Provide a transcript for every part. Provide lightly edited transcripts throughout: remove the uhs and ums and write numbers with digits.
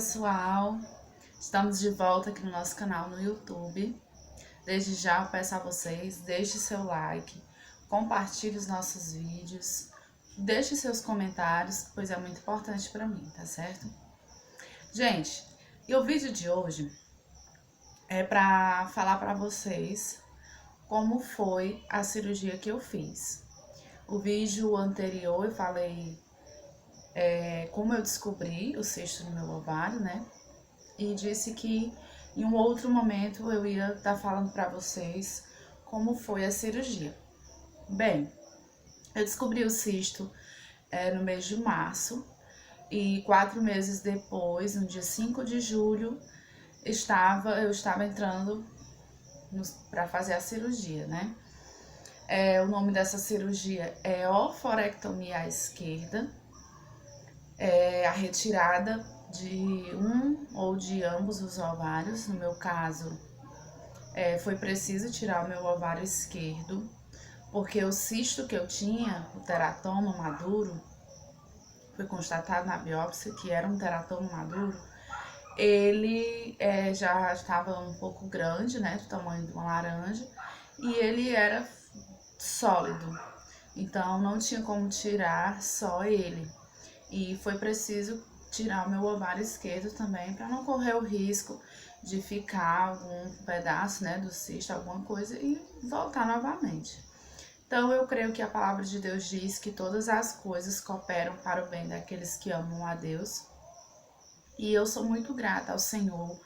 Pessoal, estamos de volta aqui no nosso canal no YouTube. Desde já eu peço a vocês, deixe seu like, compartilhe os nossos vídeos, deixe seus comentários, pois é muito importante para mim, tá certo? Gente, e o vídeo de hoje é para falar para vocês como foi a cirurgia que eu fiz. O vídeo anterior eu falei como eu descobri o cisto no meu ovário, né? E disse que em um outro momento eu ia estar falando para vocês como foi a cirurgia. Bem, eu descobri o cisto no mês de março e 4 meses depois, no dia 5 de julho, eu estava entrando para fazer a cirurgia, né? O nome dessa cirurgia é oforectomia à esquerda, a retirada de um ou de ambos os ovários. No meu caso, foi preciso tirar o meu ovário esquerdo, porque o cisto que eu tinha, o teratoma maduro, foi constatado na biópsia que era um teratoma maduro. Ele já estava um pouco grande, né, do tamanho de uma laranja, e ele era sólido, então não tinha como tirar só ele. E foi preciso tirar o meu ovário esquerdo também, para não correr o risco de ficar algum pedaço, né, do cisto, alguma coisa, e voltar novamente. Então, eu creio que a palavra de Deus diz que todas as coisas cooperam para o bem daqueles que amam a Deus. E eu sou muito grata ao Senhor,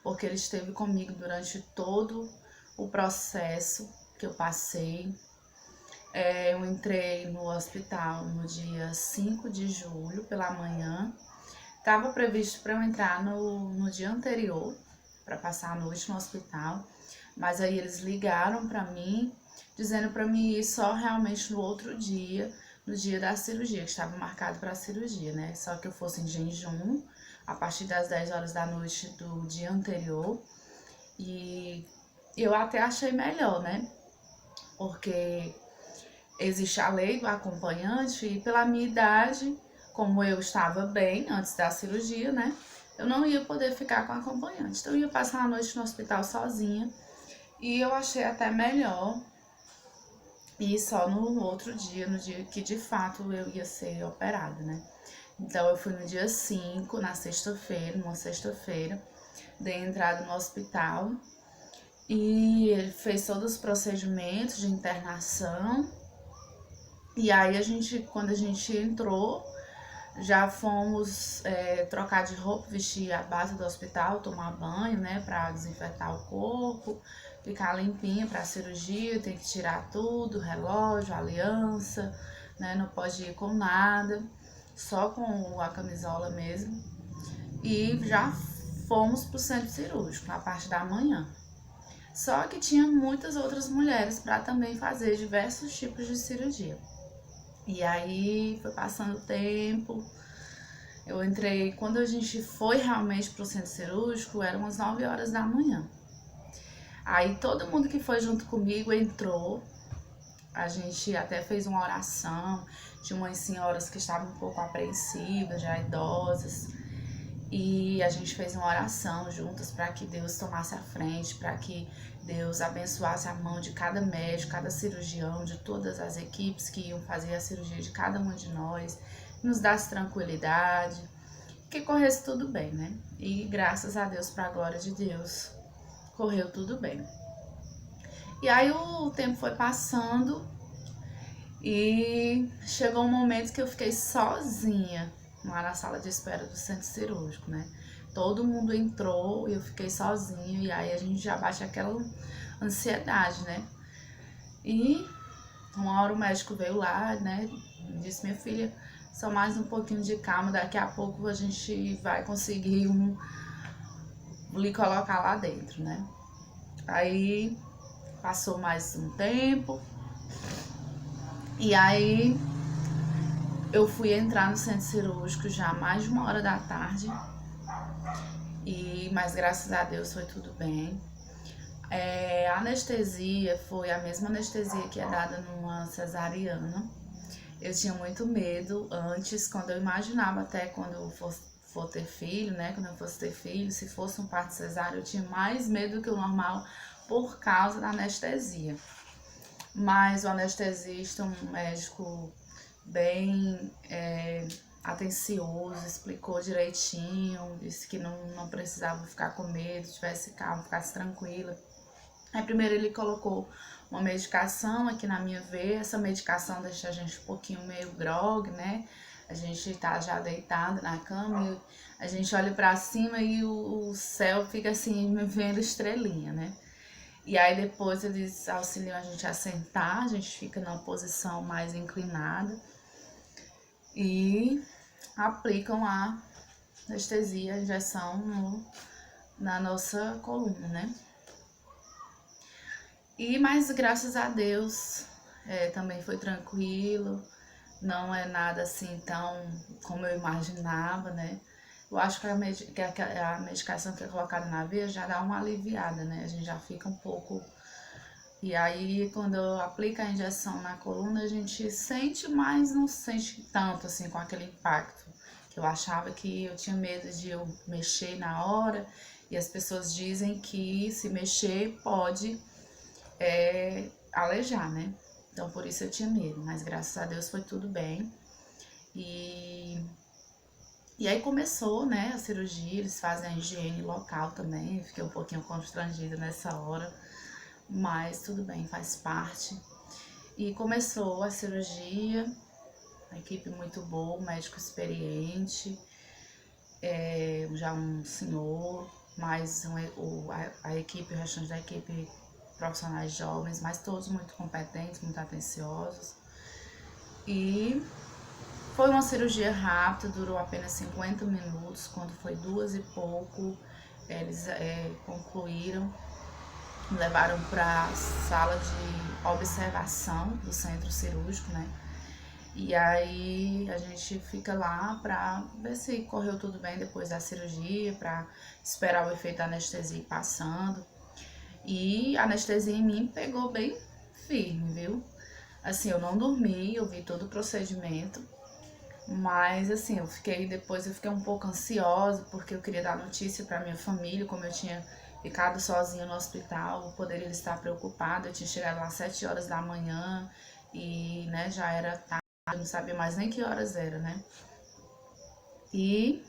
porque Ele esteve comigo durante todo o processo que eu passei. Eu entrei no hospital no dia 5 de julho, pela manhã. Estava previsto para eu entrar no dia anterior, para passar a noite no hospital, mas aí eles ligaram para mim, dizendo para mim ir só realmente no outro dia, no dia da cirurgia, que estava marcado para a cirurgia, né? Só que eu fosse em jejum, a partir das 10 horas da noite do dia anterior, e eu até achei melhor, né? Porque existe a lei do acompanhante e pela minha idade, como eu estava bem antes da cirurgia, né? Eu não ia poder ficar com acompanhante. Então eu ia passar a noite no hospital sozinha. E eu achei até melhor ir só no outro dia, no dia que de fato eu ia ser operada, né? Então eu fui no dia 5, na sexta-feira, numa sexta-feira, dei entrada no hospital. E ele fez todos os procedimentos de internação. E aí quando a gente entrou, já fomos trocar de roupa, vestir a base do hospital, tomar banho, né, pra desinfetar o corpo, ficar limpinha pra cirurgia, tem que tirar tudo, relógio, aliança, né, não pode ir com nada, só com a camisola mesmo. E já fomos pro centro cirúrgico, na parte da manhã. Só que tinha muitas outras mulheres para também fazer diversos tipos de cirurgia. E aí foi passando o tempo, eu entrei, quando a gente foi realmente pro centro cirúrgico, eram umas 9 horas da manhã. Aí todo mundo que foi junto comigo entrou, a gente até fez uma oração, tinha umas senhoras que estavam um pouco apreensivas, já idosas, e a gente fez uma oração juntas para que Deus tomasse a frente, para que Deus abençoasse a mão de cada médico, cada cirurgião, de todas as equipes que iam fazer a cirurgia de cada um de nós, nos desse tranquilidade, que corresse tudo bem, né? E graças a Deus, para a glória de Deus, correu tudo bem. E aí o tempo foi passando e chegou um momento que eu fiquei sozinha lá na sala de espera do centro cirúrgico, né? Todo mundo entrou e eu fiquei sozinha, e aí a gente já bate aquela ansiedade, né? E uma hora o médico veio lá, né? Disse: minha filha, só mais um pouquinho de calma, daqui a pouco a gente vai conseguir lhe colocar lá dentro, né? Aí passou mais um tempo, e aí eu fui entrar no centro cirúrgico já mais de 1 hora da tarde, mas graças a Deus foi tudo bem. A anestesia foi a mesma anestesia que é dada numa cesariana. Eu tinha muito medo antes, quando eu imaginava até quando eu for ter filho, né? Quando eu fosse ter filho, se fosse um parto cesáreo, eu tinha mais medo do que o normal por causa da anestesia. Mas o anestesista, um médico bem atencioso, explicou direitinho, disse que não precisava ficar com medo, tivesse calma, ficasse tranquila. Aí primeiro ele colocou uma medicação aqui na minha veia, essa medicação deixa a gente um pouquinho meio grogue, né? A gente tá já deitado na cama e a gente olha pra cima e o céu fica assim, vendo estrelinha, né? E aí depois eles auxiliam a gente a sentar, a gente fica numa posição mais inclinada e aplicam a anestesia, a injeção na nossa coluna, né? Mas graças a Deus também foi tranquilo, não é nada assim tão como eu imaginava, né? Eu acho que a medicação que é colocada na veia já dá uma aliviada, né? A gente já fica um pouco. E aí, quando eu aplico a injeção na coluna, a gente sente, mas não sente tanto assim com aquele impacto. Que eu achava que eu tinha medo de eu mexer na hora, e as pessoas dizem que se mexer pode alejar, né? Então por isso eu tinha medo, mas graças a Deus foi tudo bem. E aí começou, né, a cirurgia, eles fazem a higiene local também, fiquei um pouquinho constrangida nessa hora, mas tudo bem, faz parte. E começou a cirurgia, a equipe muito boa, um médico experiente, já um senhor, mais a equipe, o restante da equipe, profissionais jovens, mas todos muito competentes, muito atenciosos. E foi uma cirurgia rápida, durou apenas 50 minutos, quando foi 2 e pouco, eles concluíram, me levaram para a sala de observação do centro cirúrgico, né? E aí a gente fica lá pra ver se correu tudo bem depois da cirurgia, pra esperar o efeito da anestesia ir passando. E a anestesia em mim pegou bem firme, viu? Assim, eu não dormi, eu vi todo o procedimento, mas assim, eu fiquei um pouco ansiosa, porque eu queria dar notícia pra minha família, como eu tinha ficado sozinha no hospital, eu poderia estar preocupada, eu tinha chegado lá às 7 horas da manhã e, né, já era tarde, eu não sabia mais nem que horas era, né? E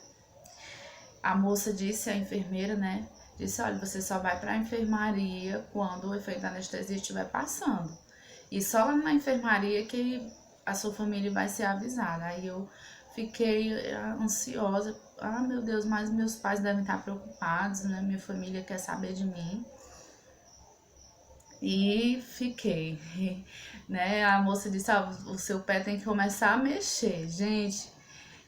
a moça disse, a enfermeira, né, disse, olha, você só vai pra enfermaria quando o efeito da anestesia estiver passando. E só lá na enfermaria que a sua família vai ser avisada. Aí eu fiquei ansiosa. Ah, meu Deus, mas meus pais devem estar preocupados, né? Minha família quer saber de mim. E fiquei, né? A moça disse, ah, o seu pé tem que começar a mexer. Gente,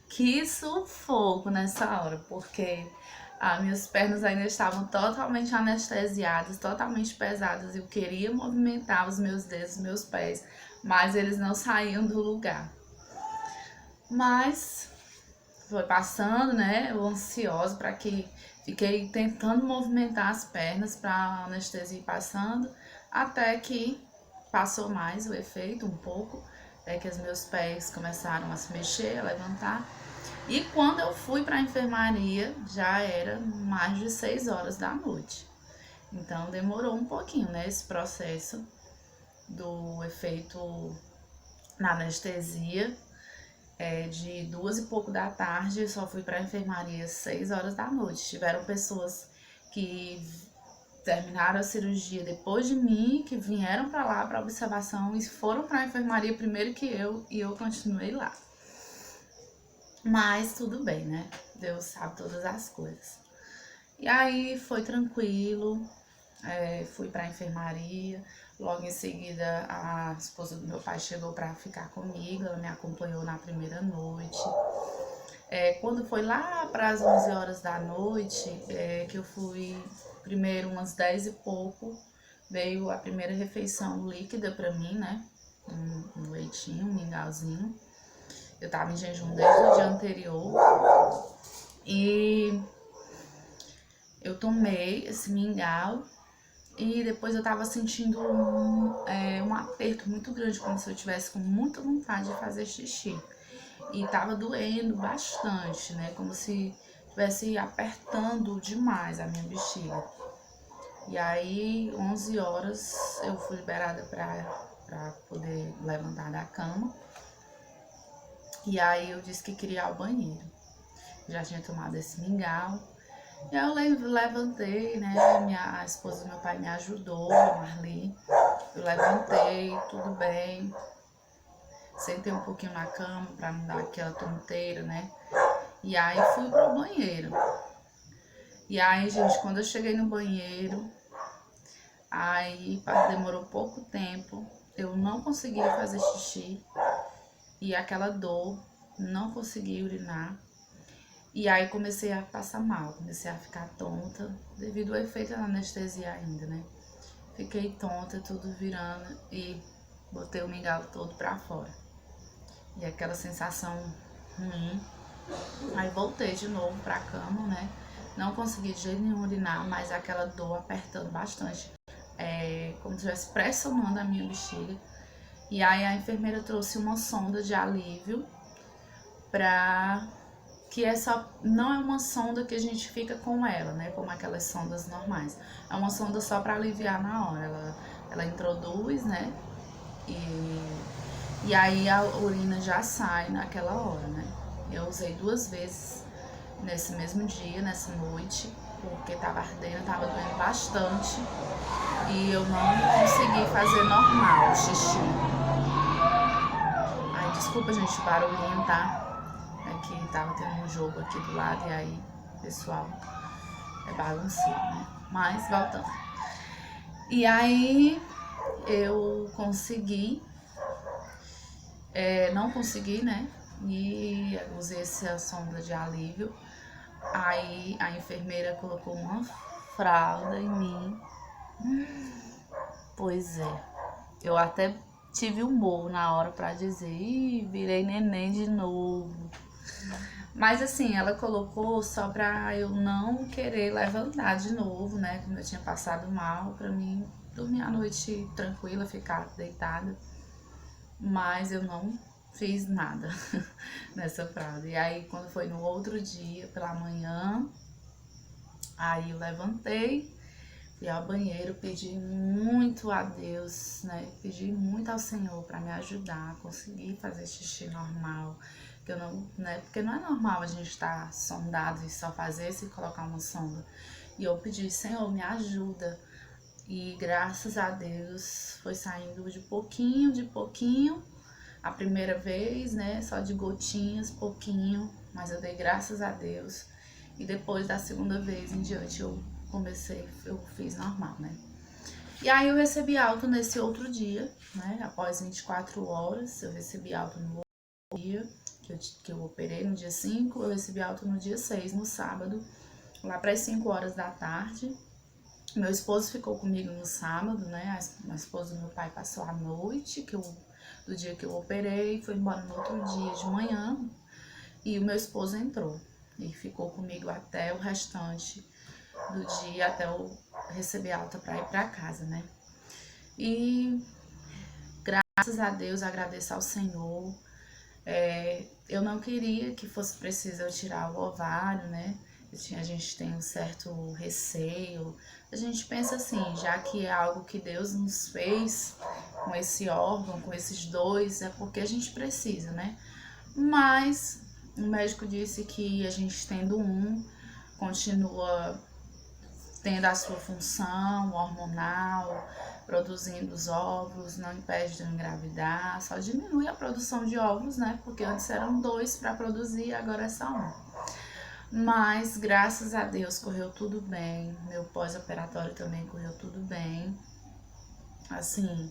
que sufoco nessa hora, porque minhas pernas ainda estavam totalmente anestesiadas, totalmente pesadas. Eu queria movimentar os meus dedos, meus pés, mas eles não saíam do lugar. Mas foi passando, né? Eu ansiosa para que fiquei tentando movimentar as pernas para a anestesia ir passando, até que passou mais o efeito um pouco, que os meus pés começaram a se mexer, a levantar. E quando eu fui para a enfermaria, já era mais de 6 horas da noite. Então demorou um pouquinho, né, esse processo do efeito na anestesia. De 2 e pouco da tarde, eu só fui para a enfermaria às 6 horas da noite. Tiveram pessoas que terminaram a cirurgia depois de mim, que vieram para lá para observação e foram para a enfermaria primeiro que eu, e eu continuei lá. Mas tudo bem, né? Deus sabe todas as coisas. E aí foi tranquilo, fui pra enfermaria. Logo em seguida, a esposa do meu pai chegou pra ficar comigo, ela me acompanhou na primeira noite. Quando foi lá para as 11 horas da noite, que eu fui, primeiro umas 10 e pouco, veio a primeira refeição líquida pra mim, né? Um leitinho, um mingauzinho. Eu tava em jejum desde o dia anterior e eu tomei esse mingau e depois eu tava sentindo um aperto muito grande, como se eu tivesse com muita vontade de fazer xixi. e tava doendo bastante, né? Como se estivesse apertando demais a minha bexiga. E aí, 11 horas, eu fui liberada para poder levantar da cama. E aí eu disse que queria ir ao banheiro. Já tinha tomado esse mingau. E eu levantei, né? A esposa do meu pai me ajudou, a Marli. Eu levantei, tudo bem. Sentei um pouquinho na cama para não dar aquela tonteira, né? E aí fui pro banheiro. E aí, gente, quando eu cheguei no banheiro, aí demorou pouco tempo. Eu não consegui fazer xixi. E aquela dor, não consegui urinar. E aí comecei a passar mal, comecei a ficar tonta, devido ao efeito da anestesia ainda, né? Fiquei tonta, tudo virando e botei o mingau todo pra fora. E aquela sensação ruim. Aí voltei de novo pra cama, né? Não consegui de jeito nenhum urinar, mas aquela dor apertando bastante. Como se estivesse pressionando a minha bexiga. E aí a enfermeira trouxe uma sonda de alívio pra... que essa não é uma sonda que a gente fica com ela, né? Como aquelas sondas normais. É uma sonda só para aliviar na hora. Ela introduz, né? E aí a urina já sai naquela hora, né? Eu usei 2 vezes nesse mesmo dia, nessa noite, porque tava ardendo, tava doendo bastante. E eu não consegui fazer normal o xixi. Ai, desculpa, gente, o barulhinho, tá? É que tava tendo um jogo aqui do lado e aí, pessoal, é bagunceiro, né? Mas, voltando. E aí, eu consegui, não consegui, né? E usei essa sonda de alívio. Aí, a enfermeira colocou uma fralda em mim. Pois é, eu até tive humor na hora pra dizer, ih, virei neném de novo. Mas assim, ela colocou só pra eu não querer levantar de novo, né? Como eu tinha passado mal, pra mim dormir a noite tranquila, ficar deitada. Mas eu não fiz nada nessa fralda. E aí, quando foi no outro dia, pela manhã, aí eu levantei, fui ao banheiro, pedi muito a Deus, né? Pedi muito ao Senhor pra me ajudar a conseguir fazer xixi normal. Que eu não, né? Porque não é normal a gente estar sondado e só fazer se colocar uma sonda. E eu pedi, Senhor, me ajuda. E graças a Deus foi saindo de pouquinho. A primeira vez, né? Só de gotinhas, pouquinho. Mas eu dei graças a Deus. E depois da segunda vez em diante eu fiz normal, né? E aí eu recebi alta nesse outro dia, né? Após 24 horas, eu recebi alta no outro dia. Que eu operei no dia 5, eu recebi alta no dia 6, no sábado, lá para as 5 horas da tarde. Meu esposo ficou comigo no sábado, né? A esposa do meu pai passou a noite, do dia que eu operei, foi embora no outro dia de manhã. E o meu esposo entrou e ficou comigo até o restante do dia, até eu receber alta para ir para casa, né? E graças a Deus, agradeço ao Senhor. Eu não queria que fosse preciso eu tirar o ovário, né? A gente tem um certo receio. A gente pensa assim, já que é algo que Deus nos fez com esse órgão, com esses dois, é porque a gente precisa, né? Mas o médico disse que a gente tendo um, continua tendo a sua função hormonal, produzindo os óvulos, não impede de eu engravidar, só diminui a produção de óvulos, né? Porque antes eram 2 para produzir, agora é só 1. Mas graças a Deus correu tudo bem, meu pós-operatório também correu tudo bem. Assim,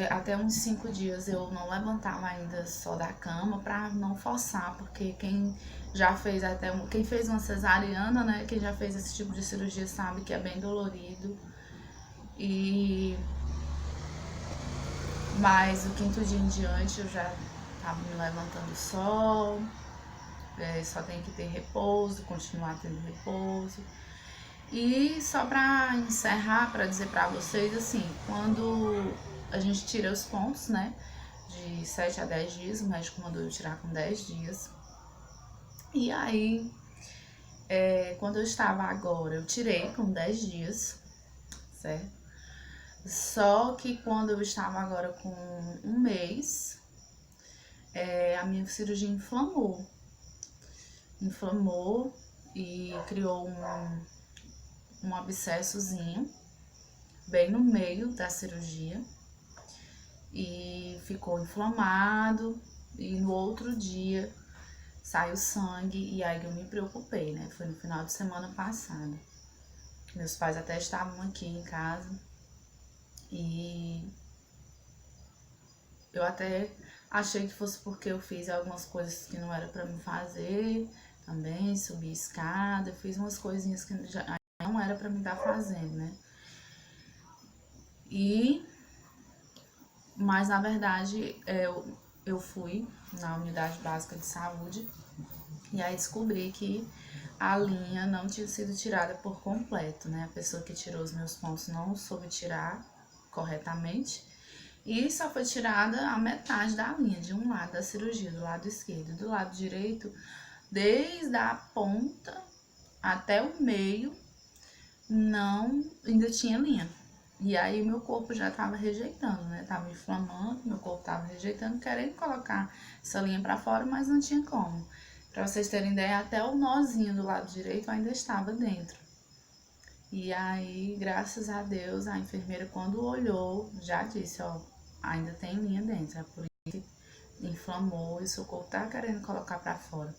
até uns 5 dias eu não levantava ainda só da cama pra não forçar, porque quem fez uma cesariana, né, quem já fez esse tipo de cirurgia sabe que é bem dolorido. Mas o 5º dia em diante eu já tava me levantando só tem que ter repouso, continuar tendo repouso. E só pra encerrar, pra dizer pra vocês, assim, quando a gente tira os pontos, né, de 7 a 10 dias, o médico mandou eu tirar com 10 dias. E aí, quando eu estava agora, eu tirei com 10 dias, certo? Só que quando eu estava agora com um mês, a minha cirurgia inflamou e criou um abscessozinho bem no meio da cirurgia e ficou inflamado, e no outro dia saiu sangue, e aí eu me preocupei, né? Foi no final de semana passado. Meus pais até estavam aqui em casa e eu até achei que fosse porque eu fiz algumas coisas que não era pra me fazer também, subi escada, fiz umas coisinhas que já não era pra me estar fazendo, né? Mas na verdade eu fui na unidade básica de saúde e aí descobri que a linha não tinha sido tirada por completo, né? A pessoa que tirou os meus pontos não soube tirar corretamente e só foi tirada a metade da linha, de um lado da cirurgia, do lado esquerdo. Do lado direito, desde a ponta até o meio, ainda tinha linha. E aí meu corpo já tava rejeitando, né? Tava inflamando, meu corpo tava rejeitando, querendo colocar essa linha pra fora, mas não tinha como. Pra vocês terem ideia, até o nozinho do lado direito ainda estava dentro. E aí, graças a Deus, a enfermeira, quando olhou, já disse, ó, ainda tem linha dentro, é por isso que inflamou e seu corpo tá querendo colocar pra fora.